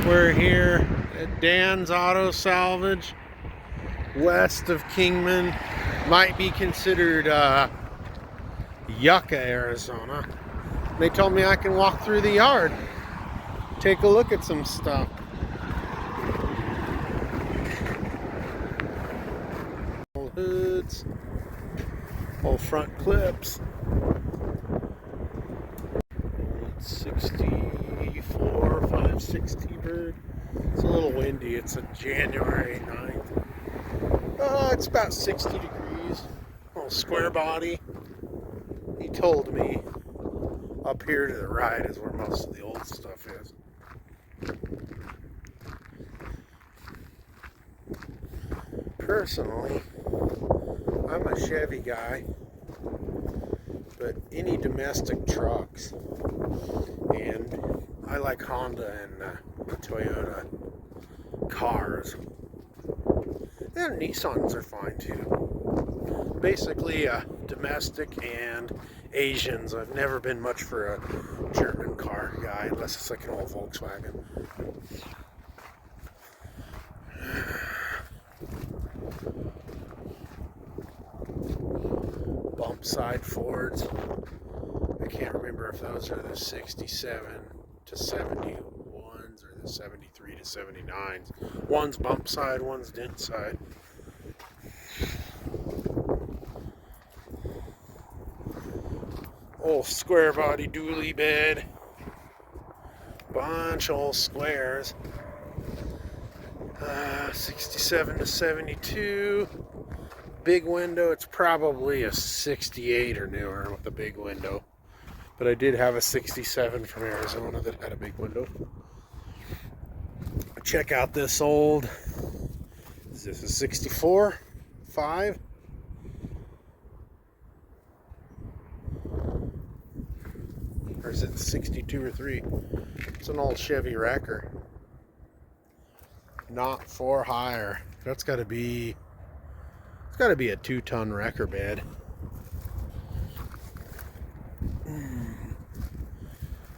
We're here at Dan's Auto Salvage, west of Kingman. Might be considered Yucca, Arizona. They told me I can walk through the yard, take a look at some stuff. Old hoods, old front clips. 64 560 bird. It's a little windy. It's a January 9th. It's about 60 degrees. Little square body. He told me up here to the right is where most of the old stuff is. Personally, I'm a Chevy guy, but any domestic trucks, and I like Honda and Toyota cars, and Nissans are fine too. Basically domestic and Asians. I've never been much for a German car guy unless it's like an old Volkswagen. Bump side Fords. I can't remember if those are the 67 to 71s or the 73 to 79s. One's bump side, one's dent side. Old square body dually bed. Bunch of old squares. 67 to 72. Big window. It's probably a 68 or newer with a big window. But I did have a 67 from Arizona that had a big window. Check out this old, is this a 64? 5? Or is it 62 or 3? It's an old Chevy wrecker. Not for hire. That's got to be, it's got to be a 2-ton wrecker bed.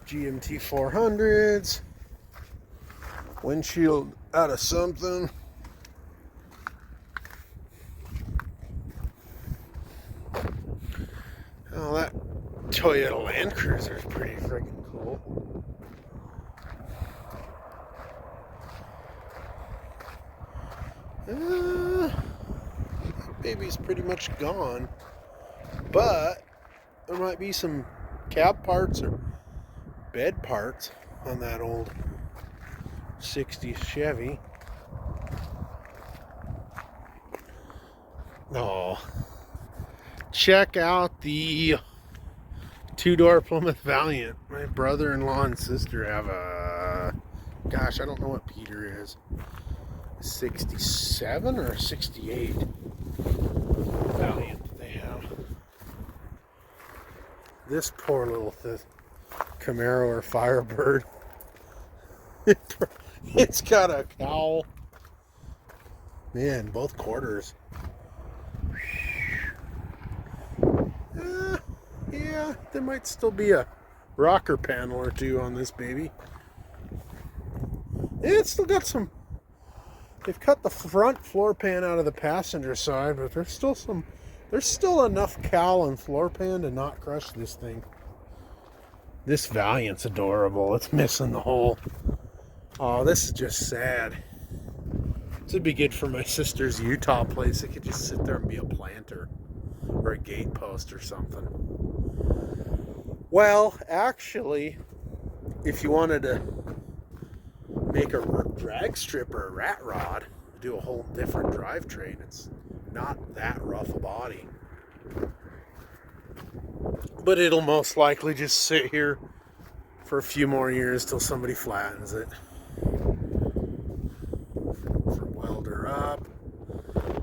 GMT 400s. Windshield out of something. Oh, that Toyota Land Cruiser is pretty freaking cool. Baby's pretty much gone, but there might be some cab parts or bed parts on that old 60s Chevy. Oh, check out the 2-door Plymouth Valiant. My brother-in-law and sister have a, gosh, I don't know what Peter is, 67 or 68 Valiant they have. This poor little Camaro or Firebird. It's got a cowl. Man, both quarters. Yeah, there might still be a rocker panel or two on this baby. It's still got some. They've cut the front floor pan out of the passenger side, but there's still enough cowl and floor pan to not crush this thing. This Valiant's adorable. It's missing the hole. Oh, this is just sad. This would be good for my sister's Utah place. It could just sit there and be a planter or a gate post or something. Well, actually, if you wanted to make a drag strip or a rat rod, do a whole different drivetrain, it's not that rough a body. But it'll most likely just sit here for a few more years till somebody flattens it. From welder up,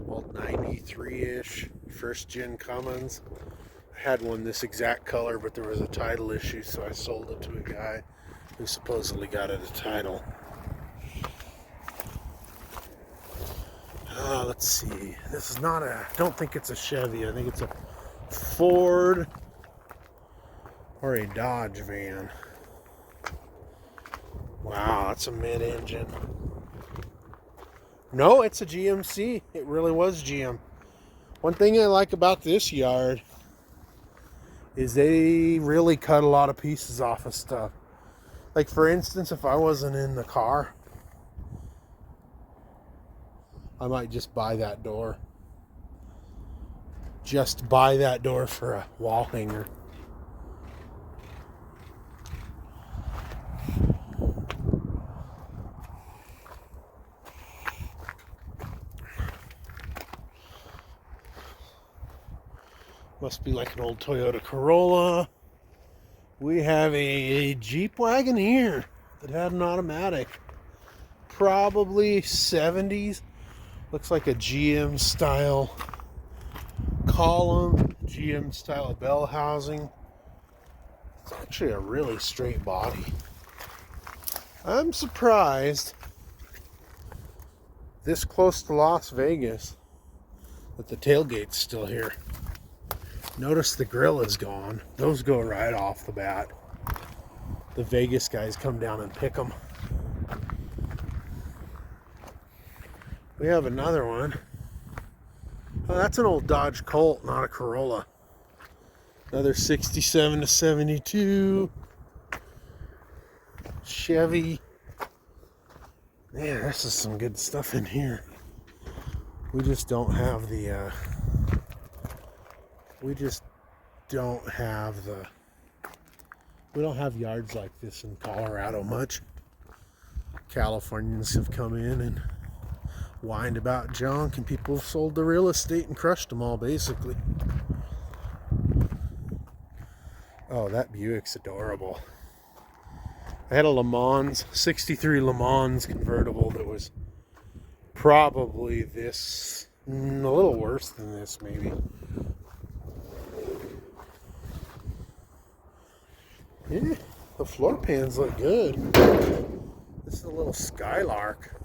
old 93-ish, first gen Cummins. I had one this exact color, but there was a title issue, so I sold it to a guy who supposedly got it a title. Let's see. This is not a, I don't think it's a Chevy. I think it's a Ford or a Dodge van. Wow. Wow, that's a mid-engine. No, it's a GMC. It really was GM. One thing I like about this yard is they really cut a lot of pieces off of stuff. Like, for instance, if I wasn't in the car, I might just buy that door. Just buy that door for a wall hanger. Must be like an old Toyota Corolla. We have a Jeep Wagoneer that had an automatic. Probably 70s. Looks like a GM style column, GM style bell housing. It's actually a really straight body. I'm surprised this close to Las Vegas that the tailgate's still here. Notice the grill is gone. Those go right off the bat. The Vegas guys come down and pick them. We have another one. Oh, that's an old Dodge Colt, not a Corolla. Another 67 to 72. Chevy. Man, this is some good stuff in here. We just don't have the we don't have yards like this in Colorado much. Californians have come in and whined about junk, and people have sold the real estate and crushed them all, basically. Oh, that Buick's adorable. I had a Le Mans, 63 Le Mans convertible that was probably this, a little worse than this, maybe. Yeah, the floor pans look good. This is a little Skylark.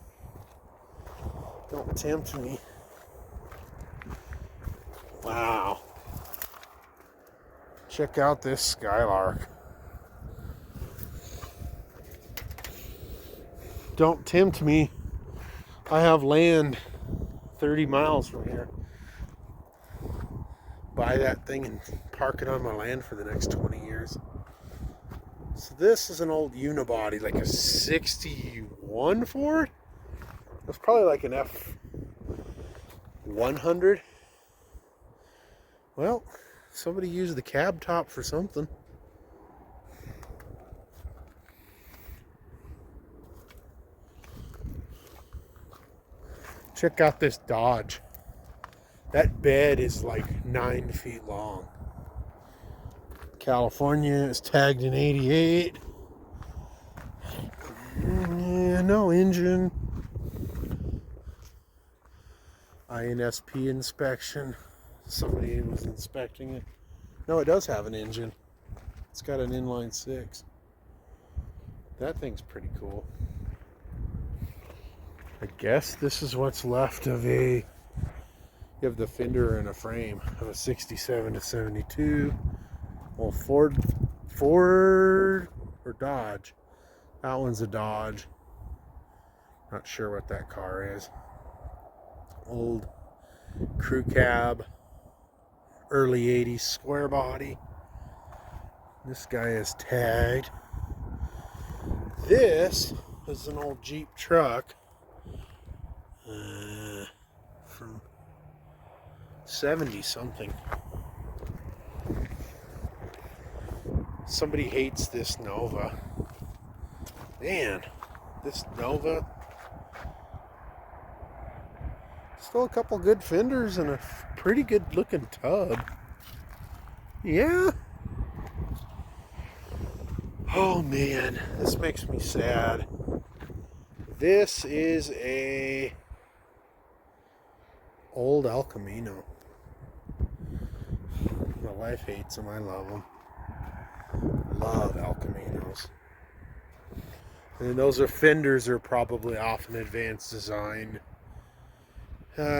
Don't tempt me. Wow. Check out this Skylark. Don't tempt me. I have land 30 miles from here. Buy that thing and park it on my land for the next 20 years. So this is an old unibody, like a 61 Ford. It's probably like an F100. Well, somebody used the cab top for something. Check out this Dodge. That bed is like 9 feet long. California is tagged in 88. Yeah, no engine. INSP inspection. Somebody was inspecting it. No, it does have an engine. It's got an inline 6. That thing's pretty cool. I guess this is what's left of a... You have the fender and a frame of a 67 to 72. Well, Ford or Dodge. That one's a Dodge. Not sure what that car is. Old crew cab. Early 80s square body. This guy is tagged. This is an old Jeep truck from 70 something. Somebody hates this Nova. Man, this Nova. Still a couple good fenders and a pretty good looking tub. Yeah. Oh man, this makes me sad. This is a old El Camino. My wife hates them. I love them. Love El Caminos. And those fenders are probably off an advanced design.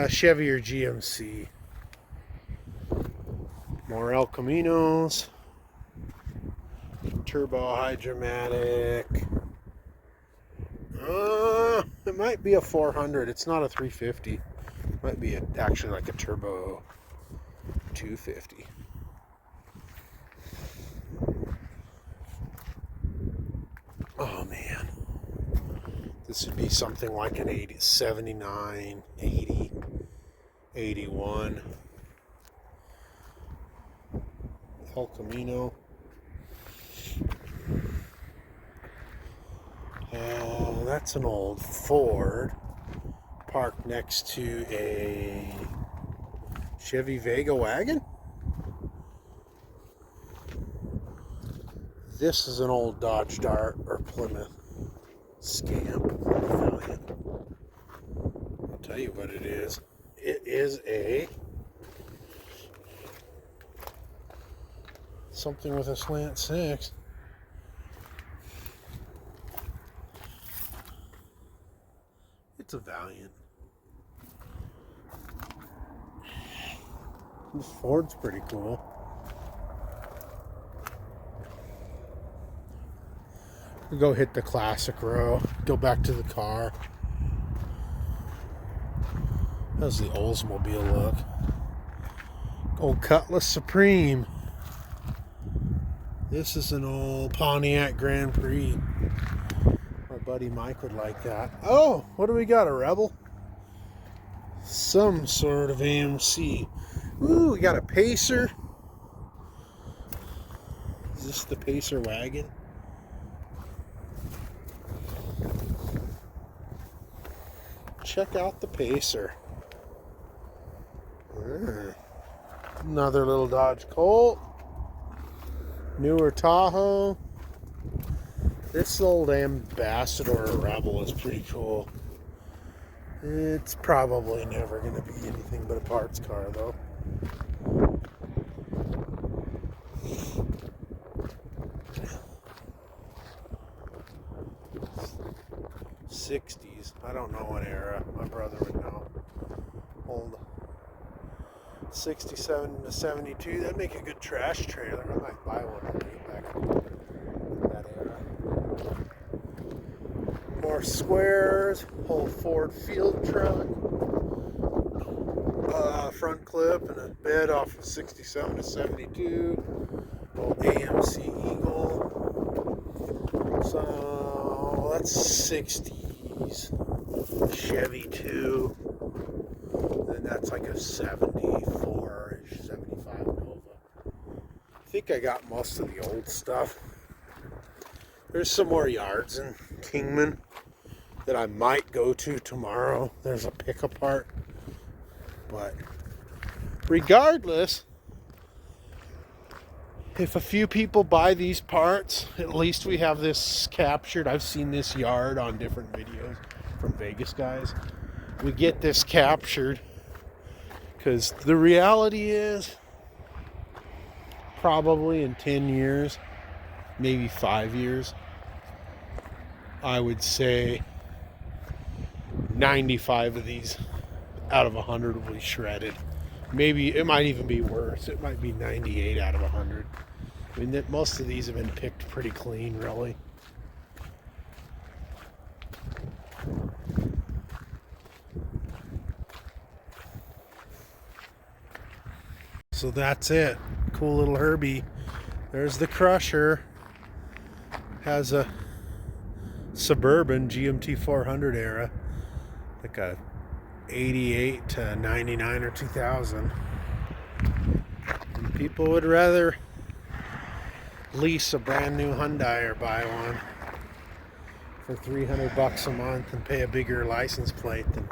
Chevy or GMC. More El Caminos. Turbo Hydromatic. It might be a 400. It's not a 350. It might be actually like a turbo 250. Oh man. This would be something like an 80, 79, 80, 81. El Camino. Oh, that's an old Ford parked next to a Chevy Vega wagon. This is an old Dodge Dart or Plymouth Scamp. Valiant. I'll tell you what it is. It is a something with a slant 6. It's a Valiant. This Ford's pretty cool. We go hit the classic row, go back to the car. How's the Oldsmobile look? Old Cutlass Supreme. This is an old Pontiac Grand Prix. My buddy Mike would like that. Oh, what do we got? A Rebel? Some sort of AMC. Ooh, we got a Pacer. Is this the Pacer wagon? Check out the Pacer. Another little Dodge Colt. Newer Tahoe. This old Ambassador Rebel is pretty cool. It's probably never going to be anything but a parts car, though. '60s. I don't know what era. My brother would know. Old 67 to 72. That'd make a good trash trailer. I might buy one back in that era. More squares. Whole Ford field truck. Front clip and a bed off of 67 to 72. Old AMC Eagle. So that's 60s. Chevy 2. Then that's like a 74-ish, 75 Nova. I think I got most of the old stuff. There's some more yards in Kingman that I might go to tomorrow. There's a pick-apart. But regardless, if a few people buy these parts, at least we have this captured. I've seen this yard on different videos from Vegas guys. We get this captured because the reality is probably in 10 years, maybe 5 years, I would say 95 of these out of 100 will be shredded. Maybe it might even be worse. It might be 98 out of 100. I mean, most of these have been picked pretty clean, really. So that's it. Cool little Herbie. There's the Crusher. Has a Suburban GMT 400 era. Like a 88 to 99 or 2000. And people would rather lease a brand new Hyundai or buy one for $300 a month and pay a bigger license plate than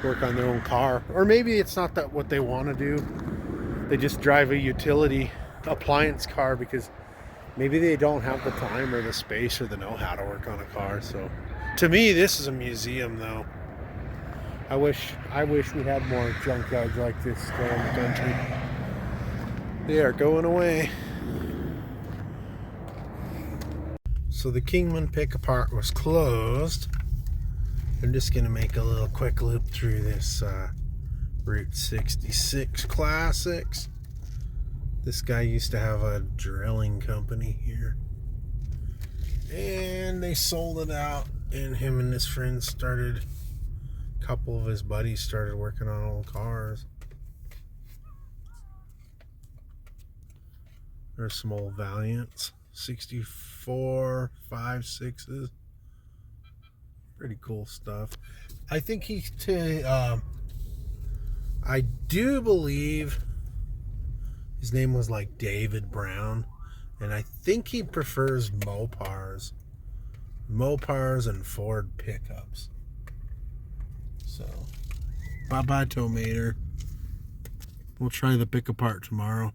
work on their own car. Or maybe it's not that what they want to do. They just drive a utility appliance car because maybe they don't have the time or the space or the know-how to work on a car. So to me, this is a museum, though. I wish we had more junkyards like this around the country. They are going away. So the Kingman pick-apart was closed. I'm just going to make a little quick loop through this Route 66 Classics. This guy used to have a drilling company here. And they sold it out And him and his friends started, a couple of his buddies started working on old cars. There's some old Valiants, 64, 5.6s. Pretty cool stuff. I think I do believe his name was like David Brown, and I think he prefers Mopars and Ford pickups. So, bye-bye, Tomater. We'll try the pick apart tomorrow.